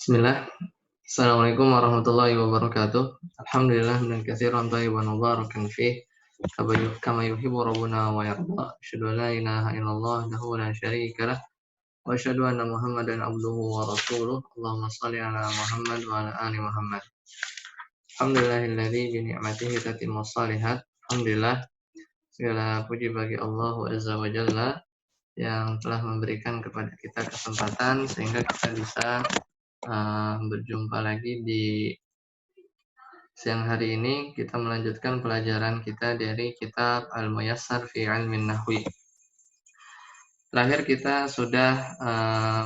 Bismillah. Assalamualaikum warahmatullahi wabarakatuh. Alhamdulillah dan katsiran thayyiban mubarakan fih. Kama yuhibbu rabbuna wa yarda. Asyhadu an la ilaha illallah wahdahu la syarika lah. Wa asyhadu anna Muhammadan abduhu wa rasuluh. Allahumma shalli ala Muhammad wa ala ali Muhammad. Alhamdulillahilladzi bi ni'matihi tatimmus shalihat. Alhamdulillah, segala puji bagi Allah Azza wa Jalla yang telah memberikan kepada kita kesempatan sehingga kita bisa berjumpa lagi di siang hari ini. Kita melanjutkan pelajaran kita dari kitab Al-Muyassar fi Ilmin Nahwi. Terakhir kita sudah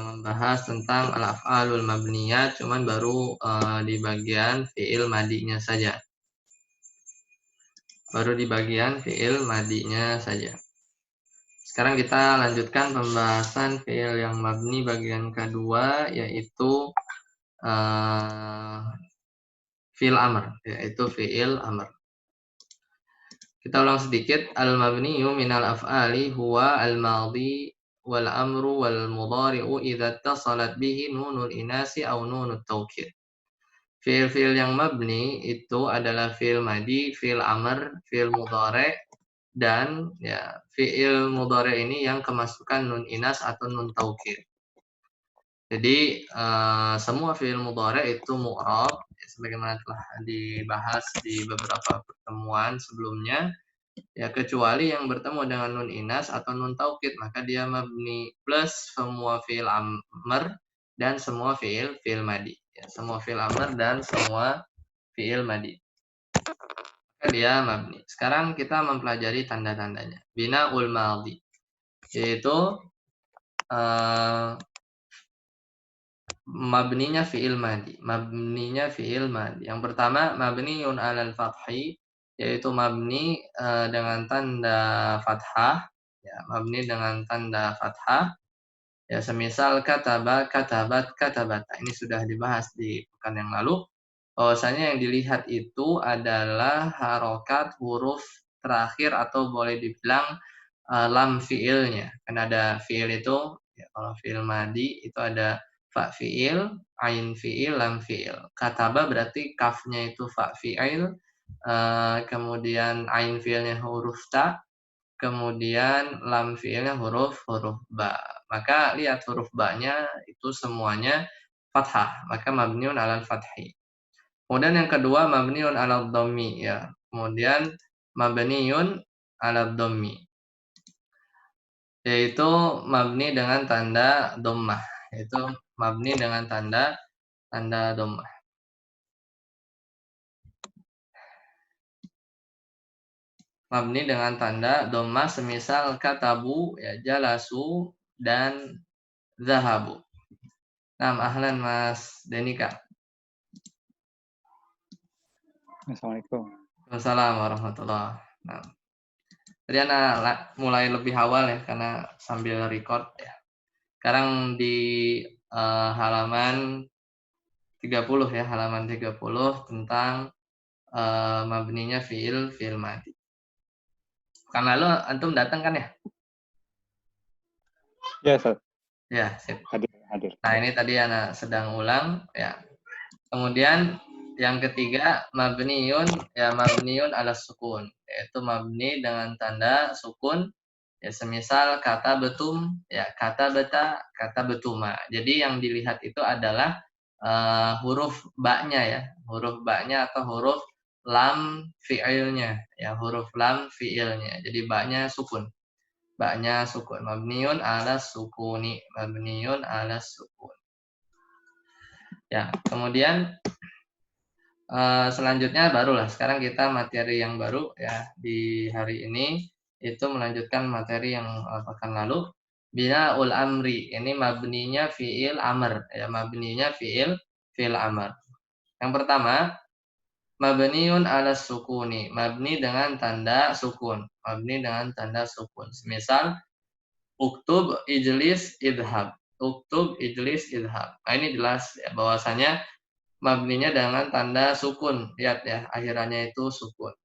membahas tentang al-af'alul mabniyah, cuman baru di bagian fi'il madinya saja. Sekarang kita lanjutkan pembahasan fi'il yang mabni bagian kedua, yaitu fi'il amr, yaitu fi'il amr. Kita ulang sedikit. Al-mabniyu minal af'ali huwa al-madhi wal amru wal mudhari'u idza ittasalat bihi nunul inasi aw nunut taukid. Fi'il-fi'il yang mabni itu adalah fi'il madi, fi'il amr, fi'il mudhari', dan ya fi'il mudhari' ini yang kemasukan nun inas atau nun taukid. Jadi semua fi'il mudhari' itu mu'rab, sebagaimana telah dibahas di beberapa pertemuan sebelumnya, ya kecuali yang bertemu dengan nun inas atau nun taukid, maka dia mabni plus semua fi'il amr dan semua fi'il madi. Ya, semua fi'il amr dan semua fi'il madi. Maka dia mabni. Sekarang kita mempelajari tanda-tandanya. Bina'ul madhi, yaitu mabninya fi'il madi. Yang pertama, mabniun 'alal fathi, yaitu mabni dengan tanda fathah. Ya, mabni dengan tanda fathah. Ya, semisal kataba, katabat, katabata. Ini sudah dibahas di pekan yang lalu. Bahwasanya yang dilihat itu adalah harokat huruf terakhir atau boleh dibilang lam fi'ilnya. Kan ada fi'il itu, ya, kalau fi'il madi itu ada fa fi'il, ain fi'il, lam fi'il. Kataba berarti kafnya itu fa fi'il, kemudian ain fi'ilnya huruf ta, kemudian lam fi'ilnya huruf ba. Maka lihat huruf ba-nya itu semuanya fathah, maka mabniun 'alal fathi. Kemudian yang kedua mabniun 'alal dhammi, ya. Kemudian mabniun 'alal dhammi, yaitu mabni dengan tanda dhammah, yaitu mabni dengan tanda dhammah. Mabni dengan tanda dhammah semisal katabu, ya, jalasu dan zahabu. Nah, ahlan Mas Denika. Assalamualaikum. Wassalamualaikum warahmatullahi wabarakatuh. Nah, tadi anak mulai lebih awal ya karena sambil record ya. Sekarang di halaman 30 ya, halaman 30 tentang mabninya fi'il madi. Pekan lalu antum datang kan ya? Ya, Ustaz. Ya, sip. Hadir. Nah, ini tadi anak sedang ulang ya. Kemudian yang ketiga mabniun, ya, mabniun ala sukun, yaitu mabni dengan tanda sukun. Ya, semisal kata betum, ya, kata beta, kata betuma. Jadi yang dilihat itu adalah huruf ba-nya ya, huruf ba-nya atau huruf lam fi'ilnya, ya, huruf lam fi'ilnya. Jadi ba-nya sukun. Ba-nya sukun. Mabniun ala sukuni, mabniun ala sukun. Ya, kemudian selanjutnya barulah sekarang kita materi yang baru ya di hari ini, itu melanjutkan materi yang pekan lalu. Bina'ul amri, ini mabninya fi'il amr, ya, mabninya fi'il amr. Yang pertama, mabniun ala sukuni, mabni dengan tanda sukun, mabni dengan tanda sukun. Misal uktub ijlis idhab, uktub ijlis idhab. Nah, ini jelas ya bahwasanya mabninya dengan tanda sukun. Lihat ya, akhirannya itu sukun.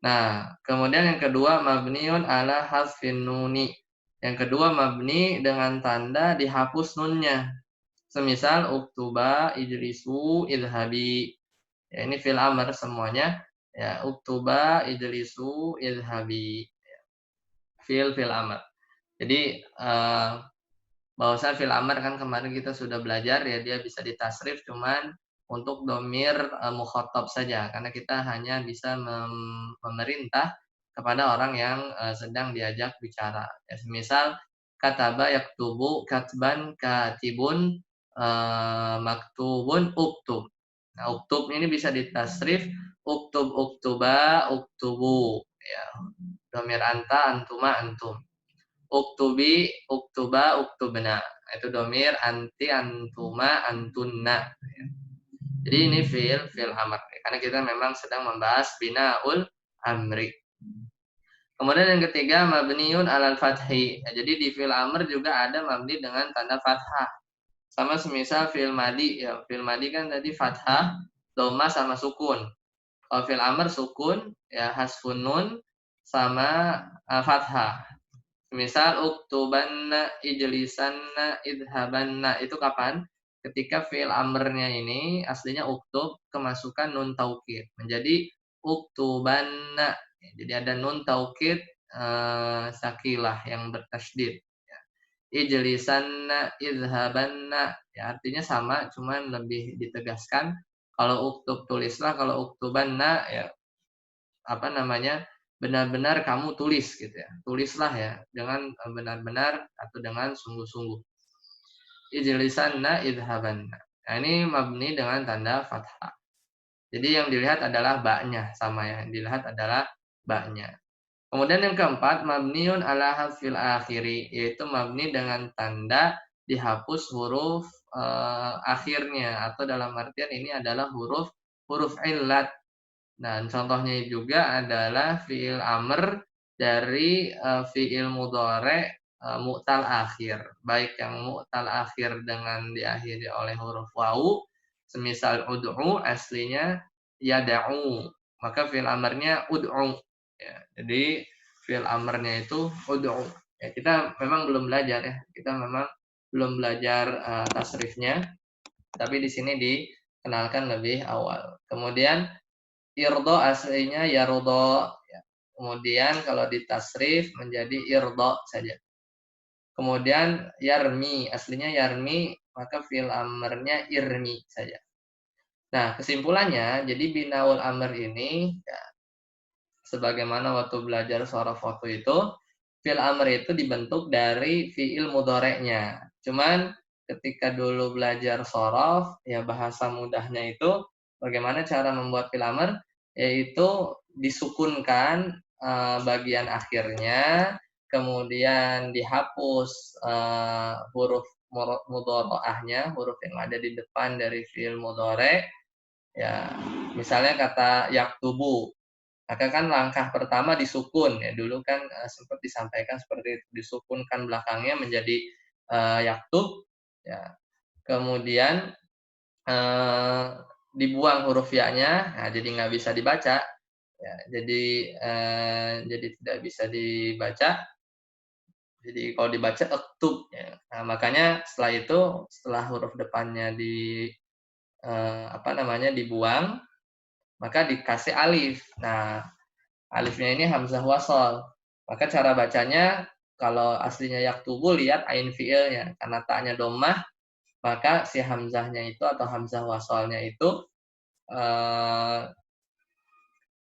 Nah, kemudian yang kedua mabniun ala hasfin nuni. Yang kedua mabni dengan tanda dihapus nunnya. Semisal uktuba, ijlisu, idhabi. Ya, ini fi'il amr semuanya. Ya, uktuba, ijlisu, idhabi. Fi'il amr. Jadi bahwasanya fi'il amr kan kemarin kita sudah belajar ya, dia bisa ditasrif cuman untuk domir mukhatab saja, karena kita hanya bisa memerintah kepada orang yang sedang diajak bicara. Ya, misal kataba yaktubu katban katibun maktubun uktub. Nah, uktub ini bisa ditasrif uktub uktuba uktubu. Ya, domir anta antuma antum. Uktubi, uktuba, uktubna. Itu domir anti, antuma, antunna. Jadi ini fi'il amr. Karena kita memang sedang membahas binaul amri. Kemudian yang ketiga, mabniun alal fathi. Jadi di fi'il amr juga ada mabni dengan tanda fathah. Sama semisal fi'il madi. Ya, fi'il madi kan tadi fathah, dhamma sama sukun. Kalau fi'il amr sukun, ya hasfun nun sama fathah. Misal uktubanna, ijlisanna, idhabanna. Itu kapan? Ketika fi'il amrnya ini aslinya uktub kemasukan nun taukid menjadi uktubanna. Jadi ada nun taukid sakilah yang bertasydid. Ijlisanna, idhabanna. Ya, artinya sama, cuman lebih ditegaskan. Kalau uktub tulislah, kalau uktubanna ya apa namanya? Benar-benar kamu tulis gitu ya. Tulislah ya dengan benar-benar atau dengan sungguh-sungguh. Ijlisanna idhabanna. Nah, ini mabni dengan tanda fathah. Jadi yang dilihat adalah ba-nya sama ya. Yang dilihat adalah ba-nya. Kemudian yang keempat, mabniun ala hafil akhiri, yaitu mabni dengan tanda dihapus huruf akhirnya, atau dalam artian ini adalah huruf illat. Dan contohnya juga adalah fi'il amr dari fi'il mudhari mu'tal akhir. Baik yang mu'tal akhir dengan diakhiri oleh huruf wawu, semisal ud'u aslinya yada'u. Maka fi'il amrnya ud'u. Ya, jadi fi'il amrnya itu ud'u. Ya, kita memang belum belajar ya. Kita memang belum belajar tasrifnya, tapi di sini dikenalkan lebih awal. Kemudian irdo aslinya yardo. Ya. Kemudian kalau ditasrif menjadi irdo saja. Kemudian yarmi, aslinya yarmi, maka fi'il amrnya irmi saja. Nah, kesimpulannya, jadi binaul amr ini, ya, sebagaimana waktu belajar sorof waktu itu, fi'il amr itu dibentuk dari fi'il mudhoreknya. Cuman ketika dulu belajar sorof, ya bahasa mudahnya itu, bagaimana cara membuat fi'il amr, yaitu disukunkan bagian akhirnya, kemudian dihapus huruf mudhora'ahnya, huruf yang ada di depan dari fi'il mudhore. Ya, misalnya kata yaktubu, maka kan langkah pertama disukun ya, dulu kan sempat disampaikan seperti itu, disukunkan belakangnya menjadi yaktub ya. Kemudian dibuang huruf ya-nya, nah, jadi nggak bisa dibaca. Ya, jadi tidak bisa dibaca. Jadi kalau dibaca ektub ya. Nah, makanya setelah itu, setelah huruf depannya dibuang, maka dikasih alif. Nah, alifnya ini hamzah wasol. Maka cara bacanya kalau aslinya yaktubu, lihat ain fiilnya. Karena taknya domah, maka si hamzahnya itu atau hamzah wasolnya itu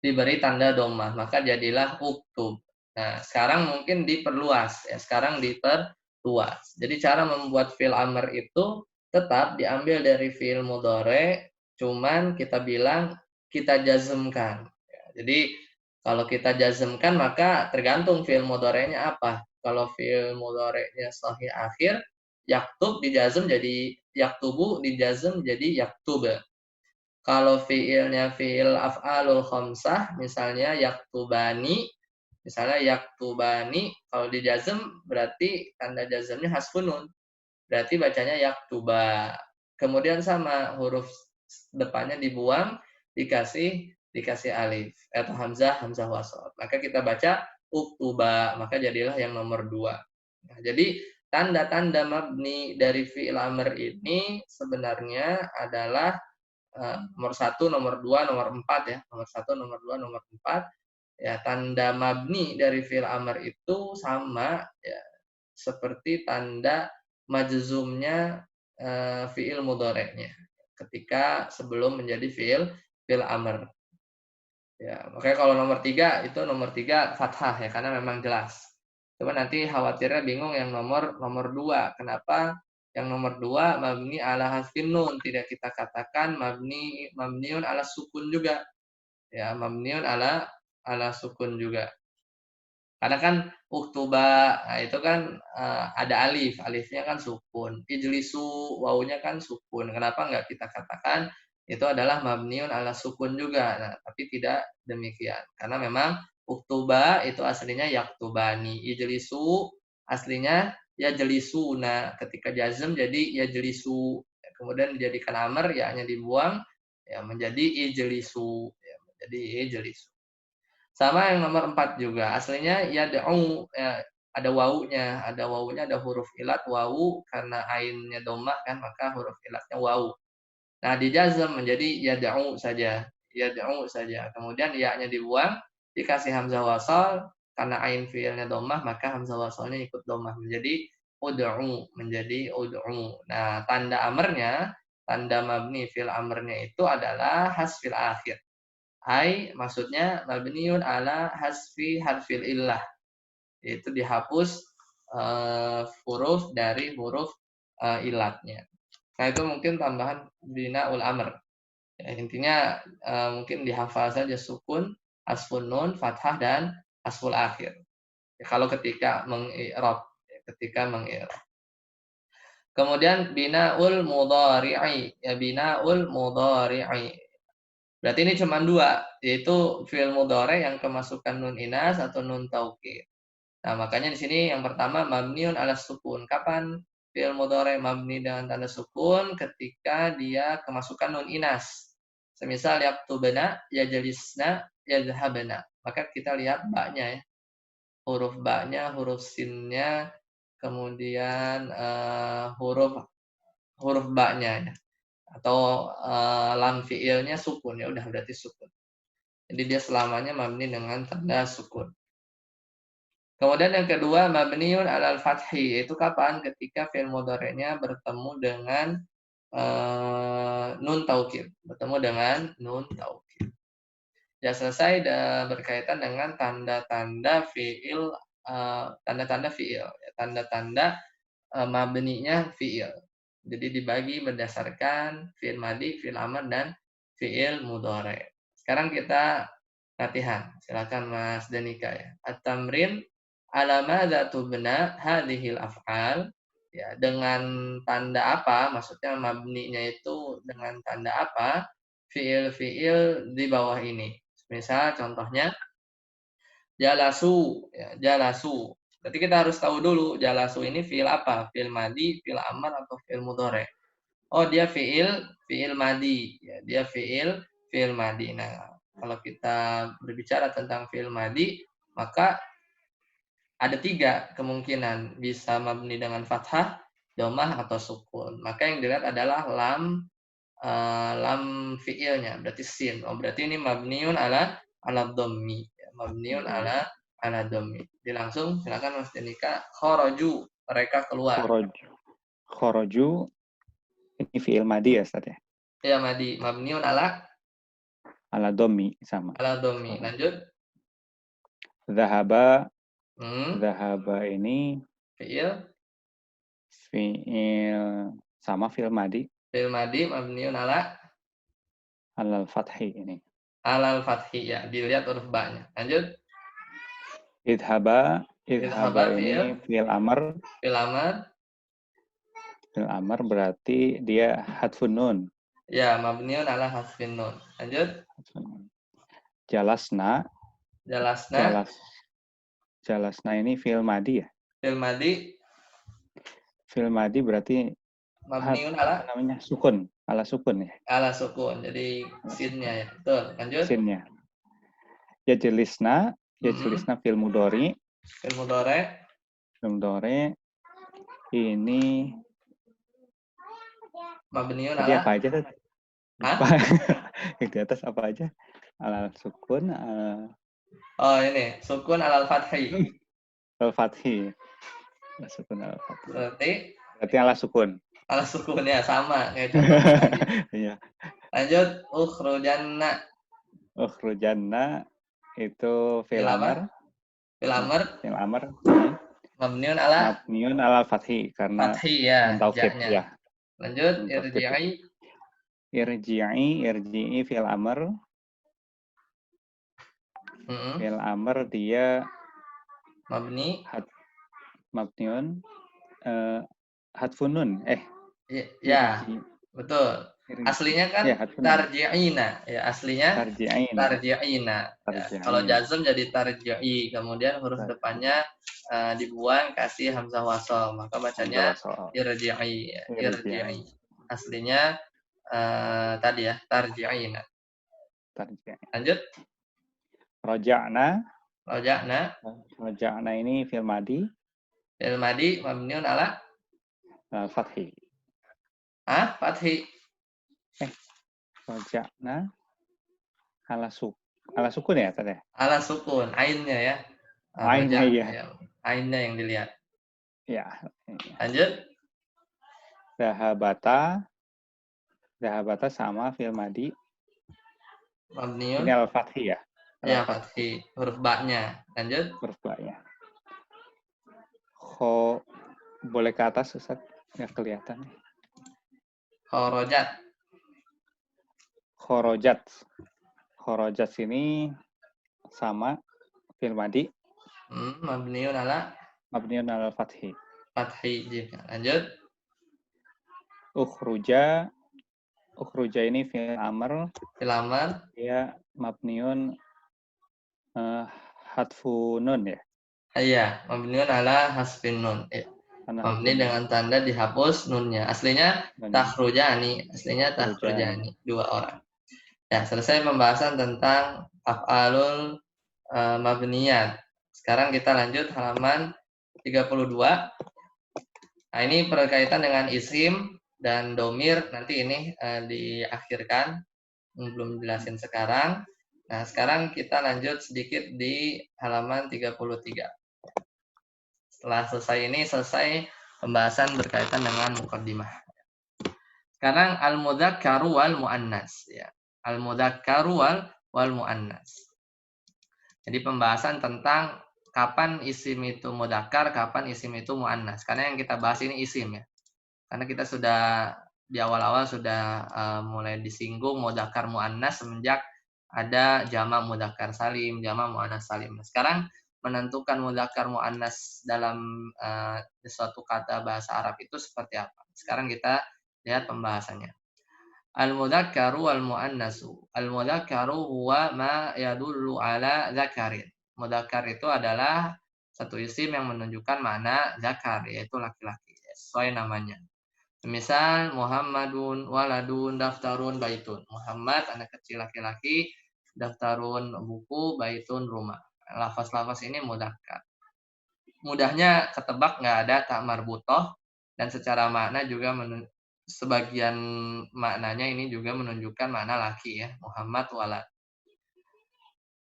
diberi tanda domah, maka jadilah uktub. Nah, sekarang mungkin diperluas ya, sekarang diperluas. Jadi cara membuat fi'il amr itu tetap diambil dari fi'il mudhore, cuman kita bilang kita jazmkan. Ya, jadi kalau kita jazmkan maka tergantung fi'il mudhorenya apa. Kalau fi'il mudhorenya sahih akhir, yaktub dijazm jadi yaktubu, dijazm jadi yaktub. Kalau fiilnya fiil af'alul khamsah, misalnya yaktubani, kalau dijazm berarti tanda jazmnya hasfun nun. Berarti bacanya yaktuba. Kemudian sama huruf depannya dibuang, dikasih alif atau hamzah wasol. Maka kita baca uktuba, maka jadilah yang nomor 2. Nah, jadi tanda-tanda mabni dari fi'il amr ini sebenarnya adalah nomor 1, nomor 2, nomor 4 ya. Nomor 1, nomor 2, nomor 4. Ya, tanda mabni dari fi'il amr itu sama ya seperti tanda majzumnya fi'il mudhari'nya ketika sebelum menjadi fi'il amr. Ya, makanya kalau nomor 3 fathah ya karena memang jelas. Cuma nanti khawatirnya bingung yang nomor 2. Kenapa yang nomor 2 mabni ala hasfin nun tidak kita katakan mabniun ala sukun juga. Ya, mabniun ala sukun juga. Karena kan uktuba, nah itu kan ada alif, alifnya kan sukun. Ijlisu, wawunya kan sukun. Kenapa nggak kita katakan itu adalah mabniun ala sukun juga? Nah, tapi tidak demikian. Karena memang uktuba itu aslinya yaktubani. Ijlisu aslinya yajlisuna. Ketika jazm jadi yajlisu. Kemudian dijadikan amr, ya-nya dibuang, ya menjadi ijlisu. Ya, menjadi ijlisu. Sama yang nomor 4 juga. Aslinya yad'u ya, ada wawunya, ada huruf ilat wawu karena ainnya dhammah kan maka huruf ilatnya wawu. Nah, dijazm menjadi yad'u saja. Yad'u saja. Kemudian ya-nya dibuang, dikasih hamzah wasal karena ain fi'ilnya dhammah maka hamzah wasalnya ikut dhammah menjadi ud'u, menjadi ud'u. Nah, tanda amrnya, tanda mabni fil amrnya itu adalah hasfil akhir. Maksudnya mabniun ala hasfi harfil illah. Itu dihapus huruf dari huruf ilatnya. Nah, itu mungkin tambahan binaul amr. Ya, intinya mungkin dihafal saja sukun, hasfun nun, fathah dan hasful akhir. Ya, kalau ketika mengi'rab, Kemudian binaul mudhari'i, ya binaul mudhari'i. Berarti ini cuma 2, yaitu fi'il mudhari yang kemasukan nun inas atau nun taukid. Nah, makanya di sini yang pertama mabniun ala sukun. Kapan fi'il mudhari mabni dengan tanda sukun? Ketika dia kemasukan nun inas. Semisal yaktubna, yajlisna, yadhhabna. Maka kita lihat ba-nya ya. Huruf ba-nya, huruf sinnya, kemudian huruf ba-nya ya. Atau lam fi'ilnya sukun, ya udah berarti sukun. Jadi dia selamanya mabni dengan tanda sukun. Kemudian yang kedua mabniun alal fathi, yaitu kapan? Ketika fi'il mudhari'nya bertemu dengan nun taukid, Ya, selesai berkaitan dengan tanda-tanda fi'il tanda-tanda mabninya fi'il. Jadi dibagi berdasarkan fi'il madi, fi'il amr dan fi'il mudhari'. Sekarang kita latihan. Silakan Mas Danika ya. At-tamrin ala madza tubna hadhil af'al. Ya, dengan tanda apa? Maksudnya mabninya itu dengan tanda apa? Fi'il-fi'il di bawah ini. Misal contohnya jalasu, ya, jalasu. Berarti kita harus tahu dulu jalasu ini fi'il apa? Fi'il madi, fi'il amr atau fi'il mudhari'. Oh, dia fi'il madi. Ya, dia fi'il madi. Nah, kalau kita berbicara tentang fi'il madi, maka ada 3 kemungkinan bisa mabni dengan fathah, dhammah atau sukun. Maka yang dilihat adalah lam fi'ilnya, berarti sin. Oh, berarti ini mabniun ala dhammi. Ya, mabniun ala dhammi. Langsung silakan Mas Denika. Kharaju, mereka keluar. Kharaju ini fi'il madi ya, Ustaz ya? Ya, madi. Mabniun ala dhammi sama. Ala dhammi. Lanjut. Dhahaba. Dhahaba ini fi'il sama fi'il madi. Fi'il madi mabniun ala alal fathi ini. Alal fathi ya, dilihat huruf ba-nya. Lanjut. Idhaba ini fi'il amr. Fi'il amr berarti dia hadfun nun. Ya, mabniun ala hadfin nun. Lanjut. Jalasna ini fi'il madi ya? Fi'il madi berarti mabniun ala sukun, ala sukun ya? Ala sukun. Jadi sinnya ya. Betul. Lanjut. Sinnya. Yajlisna fi'il mudhari. Fi'il mudhari Ini Mabniun tadi ala apa aja tuh? Hah? Lupa. Yang di atas apa aja? Alal sukun, Oh, ini sukun alal fathi. al-fathi. Ala sukun al-fathi. Berarti Berarti ala sukun. ala sukun ya sama kayak contoh tadi. Iya. Lanjut ukhrujanna Ukhrujanna itu fil fi'il amr. amr. Fil amr Fi'il amr. mabniun ala Mabniun ala fathi karena fathi ya, taukid ja-nya. ya. Lanjut Taukid. irji'i. Irji'i fi'il amr. Fi'il amr dia Mabni mabniun hadfunun. ya, Irji. betul. Aslinya kan Ya, hadfunun. tarji'ina. Ya, aslinya Tarji'ina. tarji'ina. Ya, kalau Tarji'ina. jazm jadi tarji'i, kemudian huruf depannya dibuang kasih hamzah wasol, maka bacanya irji'i. Ya, irji'i. Aslinya tadi ya tarji'ina. Tarji'ina. Lanjut. Roja'na. Roja'na ini fi'il madi. Fi'il madi mabniun ala fathi. fathi. Roja'na ala sukun ya tadi? Ala sukun, ainnya ya. Ainnya ya. Ainnya yang dilihat. Ya. Lanjut. Dahabata sama fi'il madi. Mabniun. Ini al-fathi ya? Ya, fathi. Huruf ba-nya. Lanjut. Huruf ba-nya. Boleh ke atas, Ustaz? Nggak kelihatan. Khorojat sini sama fi'il madi. Mabniun ala fathi. Fathi. Lanjut. Ukhruja ini fi'il amr. Fi'il amr. Dia mabniun hadfunun ya? Iya, mabniun ala hasfin nun. Mabni dengan tanda dihapus nunnya. Aslinya takhrujani. Dua orang. Ya, selesai pembahasan tentang af'alul mabniyat. Sekarang kita lanjut halaman 32. Nah, ini berkaitan dengan isim dan domir. Nanti ini diakhirkan. Belum jelasin sekarang. Nah, sekarang kita lanjut sedikit di halaman 33. Setelah selesai pembahasan berkaitan dengan muqaddimah. Sekarang al-mudzakkaru wal muannas ya. Al-mudzakkaru wal muannas. Jadi pembahasan tentang kapan isim itu mudzakkar, kapan isim itu muannas. Karena yang kita bahas ini isim ya. Karena kita sudah di awal-awal sudah mulai disinggung mudzakkar muannas semenjak ada jama' mudzakkar salim, jama' muannas salim. Nah, sekarang menentukan mudzakkar muannas dalam suatu kata bahasa Arab itu seperti apa. Sekarang kita lihat pembahasannya. Al-mudzakkaru wal muannasu. Al-mudzakkaru huwa ma yadullu ala dzakarin. Mudzakkar itu adalah satu isim yang menunjukkan makna zakar, yaitu laki-laki, sesuai namanya. Misal Muhammadun waladun daftarun baitun. Muhammad anak kecil laki-laki, daftarun buku, baitun rumah. Lafaz-lafaz ini mudzakkar. Mudahnya ketebak nggak ada tak marbutoh, dan secara makna juga sebagian maknanya ini juga menunjukkan makna laki ya, Muhammad walad.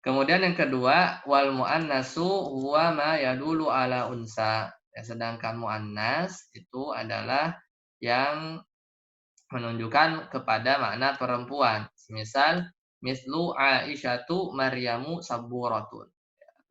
Kemudian yang kedua, wal muannasu huwa ma yadulu ala unsa. Ya, sedangkan muannas itu adalah yang menunjukkan kepada makna perempuan. Misal, mislu Aisyatu Maryamu saburatun.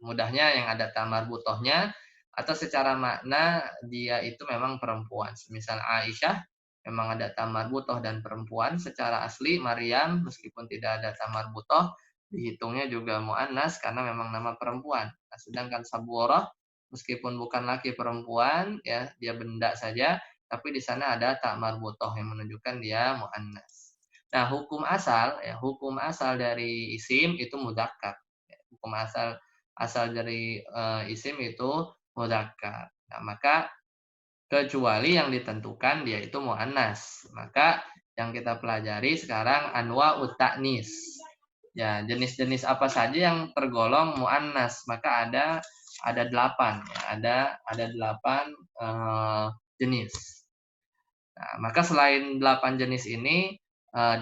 Mudahnya yang ada tamar butohnya, atau secara makna dia itu memang perempuan. Misal Aisyah memang ada tamar butoh dan perempuan. Secara asli Maryam meskipun tidak ada tamar butoh dihitungnya juga muannas karena memang nama perempuan. Nah, sedangkan saburah meskipun bukan laki perempuan ya, dia benda saja, tapi di sana ada tak marbutoh yang menunjukkan dia muannas. Nah, hukum asal dari isim itu mudzakkar. Hukum asal dari isim itu mudzakkar. Nah, maka kecuali yang ditentukan dia itu muannas. Maka yang kita pelajari sekarang anwa'ut ta'nis. Ya, jenis-jenis apa saja yang tergolong muannas? Maka ada 8 ya. Ada 8 jenis. Nah, maka selain 8 jenis ini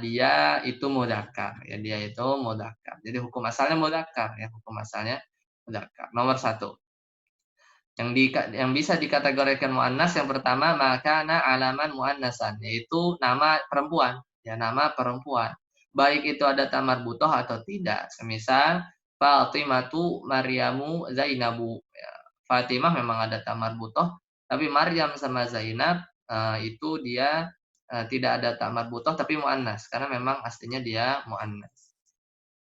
dia itu mudzakkar ya, dia itu mudzakkar. Jadi hukum asalnya mudzakkar ya, hukum asalnya mudzakkar. Nomor 1. Yang bisa dikategorikan muannas yang pertama makana alaman muannasan, yaitu nama perempuan ya, nama perempuan. Baik itu ada tamarbutoh atau tidak. Semisal Fatimatu Maryamu Zainabu ya. Fatimah memang ada tamarbutoh, tapi Maryam sama Zainab itu dia tidak ada tamarbutoh tapi muannas karena memang aslinya dia muannas.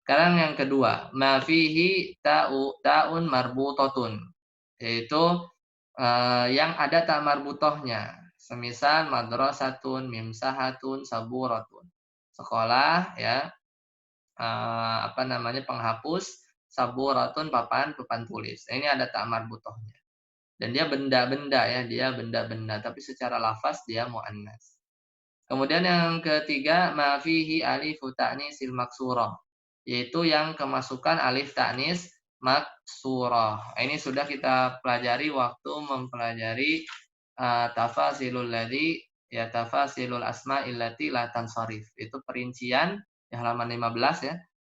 Sekarang yang kedua, ma fihi ta'un marbutotun, yaitu yang ada tak marbutohnya. Semisal madrasatun, mimsahatun, saburatun. Sekolah ya, penghapus, saburatun papan tulis. Ini ada tak marbutohnya. Dan dia benda-benda ya, dia benda-benda, tapi secara lafaz dia muannas. Kemudian yang ketiga, ma fihi alifu ta'nisil maksurah, yaitu yang kemasukan alif ta'nis maksurah. Ini sudah kita pelajari waktu mempelajari tafasilul ladzi ya, tafasilul asma'il lati la tansharif. Itu perincian di halaman 15 ya.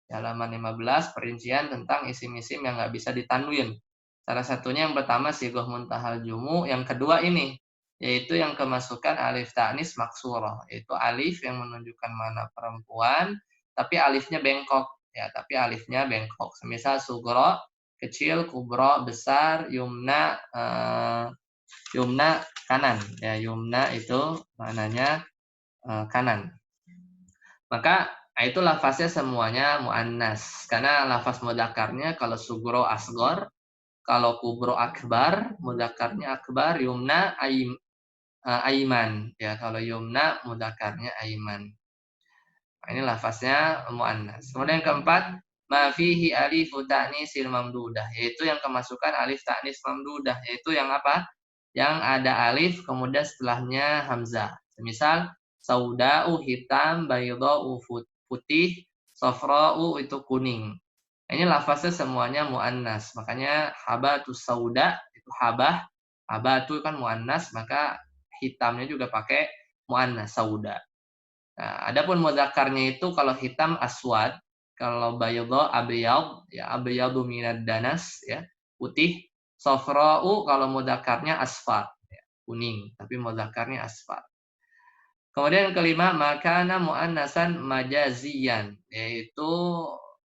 Di halaman 15 perincian tentang isim-isim yang nggak bisa ditanwin. Salah satunya yang pertama sighah muntahal jumu, yang kedua ini yaitu yang kemasukan alif ta'nis maksurah, yaitu alif yang menunjukkan mana perempuan tapi alifnya bengkok ya, tapi alifnya bengkok. Semisal sugro kecil, kubro besar, yumna yumna kanan ya, yumna itu maknanya kanan. Maka itu lafaznya semuanya muannas karena lafaz mudzakarnya kalau sugro asgor, kalau kubro akbar, mudzakarnya akbar, yumna aiman ya, kalau yumna mudzakarnya aiman. Nah, ini lafaznya muannas. Kemudian yang keempat, ma fihi alifu ta'nisil mamdudah, yaitu yang kemasukan alif ta'nis mamdudah, yaitu yang apa? Yang ada alif kemudian setelahnya hamzah. Semisal sauda'u hitam, baydha'u putih, safra'u itu kuning. Ini lafaznya semuanya muannas. Makanya habatus sauda itu habah, habatu kan muannas, maka hitamnya juga pakai muannas sauda. Nah, adapun mudzakarnya itu kalau hitam aswad, kalau bayadha abyad ya, abyadu minad danas ya, putih. Safra'u kalau mudzakarnya asfar ya, kuning, tapi mudzakarnya asfar. Kemudian yang kelima, makana muannasan majaziyan, yaitu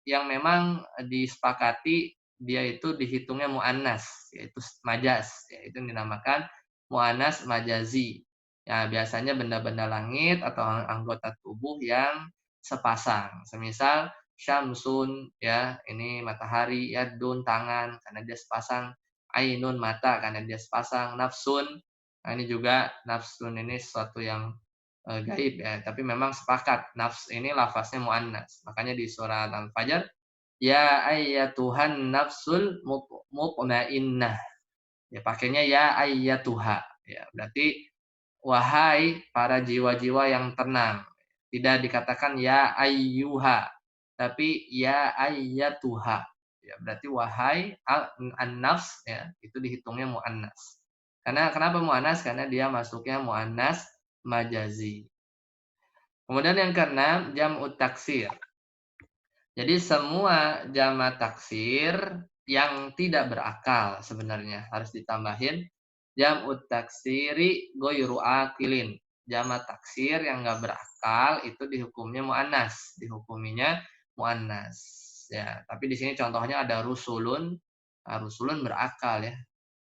yang memang disepakati dia itu dihitungnya muannas, yaitu majaz, yaitu dinamakan muannas majazi. Ya, biasanya benda-benda langit atau anggota tubuh yang sepasang. Semisal syamsun ya, ini matahari, yadun tangan karena dia sepasang, ainun mata karena dia sepasang, nafsun. Nah, ini juga nafsun ini sesuatu yang gaib ya, tapi memang sepakat nafs ini lafaznya muannas. Makanya di surat Al-Fajr, ya ayyatuhan nafsul mutmainnah. Ya pakainya ya ayyatuha. Ya, berarti wahai para jiwa-jiwa yang tenang. Tidak dikatakan ya ayyuha, tapi ya ayyatuha. Ya, berarti wahai an-nafs ya, itu dihitungnya muannas. Karena kenapa muannas? Karena dia masuknya muannas majazi. Kemudian yang keenam, jam'ut taksir. Jadi semua jamak taksir yang tidak berakal sebenarnya harus ditambahin jam'ut taksiri ghairu akilin. Jamak taksir yang enggak berakal itu dihukumnya muannas, dihukuminya muannas. Ya, tapi di sini contohnya ada rusulun. Nah, rusulun berakal ya.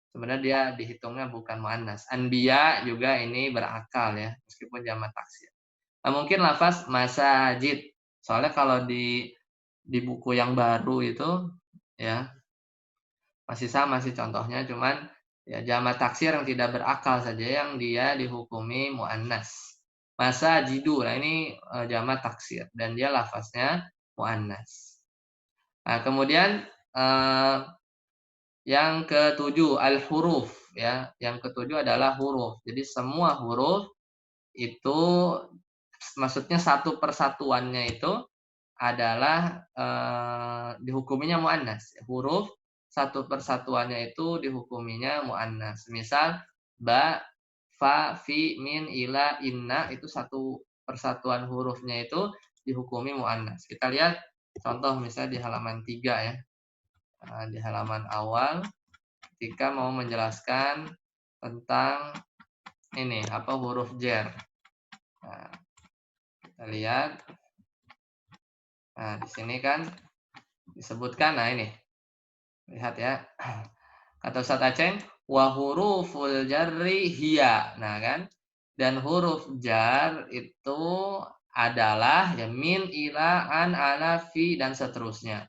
Sebenarnya dia dihitungnya bukan muannas. Anbiya juga ini berakal ya, meskipun jamak taksir. Nah, mungkin lafaz masajid. Soalnya kalau di buku yang baru itu ya masih sama sih contohnya, cuman ya jamak taksir yang tidak berakal saja yang dia dihukumi muannas. Masajidu. Nah, ini jamak taksir dan dia lafaznya muannas. Nah, kemudian yang ketujuh al-huruf ya. Yang ketujuh adalah huruf. Jadi semua huruf itu maksudnya satu persatuannya itu adalah dihukuminya muannas. Huruf satu persatuannya itu dihukuminya muannas. Misal ba, fa, fi, min, ila, inna itu satu persatuan hurufnya itu dihukumi muannas. Kita lihat contoh misalnya di halaman 3 ya. Di halaman awal ketika mau menjelaskan tentang ini apa huruf jar. Nah, kita lihat. Nah, di sini kan disebutkan, nah ini. Lihat ya. Kata Ustaz Aceng, wa huruful jarri hiya. Nah kan, dan huruf jar itu adalah ya min, ila, an, ala, fi dan seterusnya.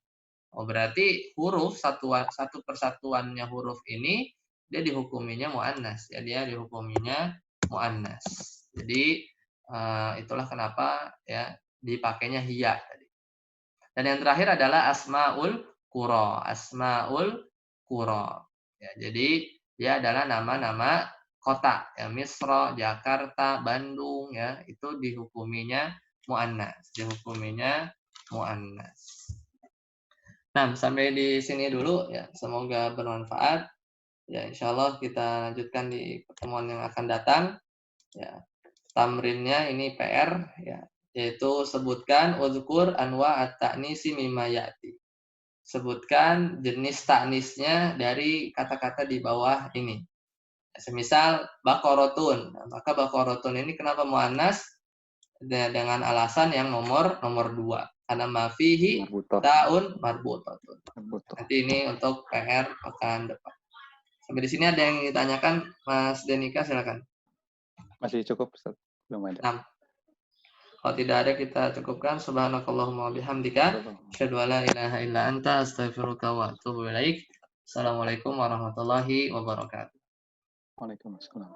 Oh, berarti huruf satu persatuannya huruf ini dia dihukuminya muannas. Ya, dia dihukuminya muannas. Jadi itulah kenapa ya dipakainya hiya tadi. Dan yang terakhir adalah asmaul qura. Asmaul qura. Ya, jadi dia adalah nama-nama kota ya, Misra, Jakarta, Bandung ya, itu dihukuminya muannas, dihukuminya muannas. Nah, sampai di sini dulu ya, semoga bermanfaat. Ya, insyaallah kita lanjutkan di pertemuan yang akan datang. Ya, tamrinnya ini PR ya, yaitu sebutkan uzkur anwa at-ta'nisi mimma ya'ti. Sebutkan jenis ta'nisnya dari kata-kata di bawah ini. Semisal bakorotun, maka bakorotun ini kenapa muannas? Dengan alasan yang nomor 2. Karena mafihi ta'un marbutotun. Nanti ini untuk PR pekan depan. Sampai di sini ada yang ditanyakan, Mas Denika, silakan. Masih cukup, Ustaz? Belum ada. 6. Kalau tidak ada kita cukupkan. Subhanakallahumma bihamdika asyhadu an la ilaha illa anta astaghfiruka wa atubu ilaik. Assalamualaikum warahmatullahi wabarakatuh. Waalaikumsalam.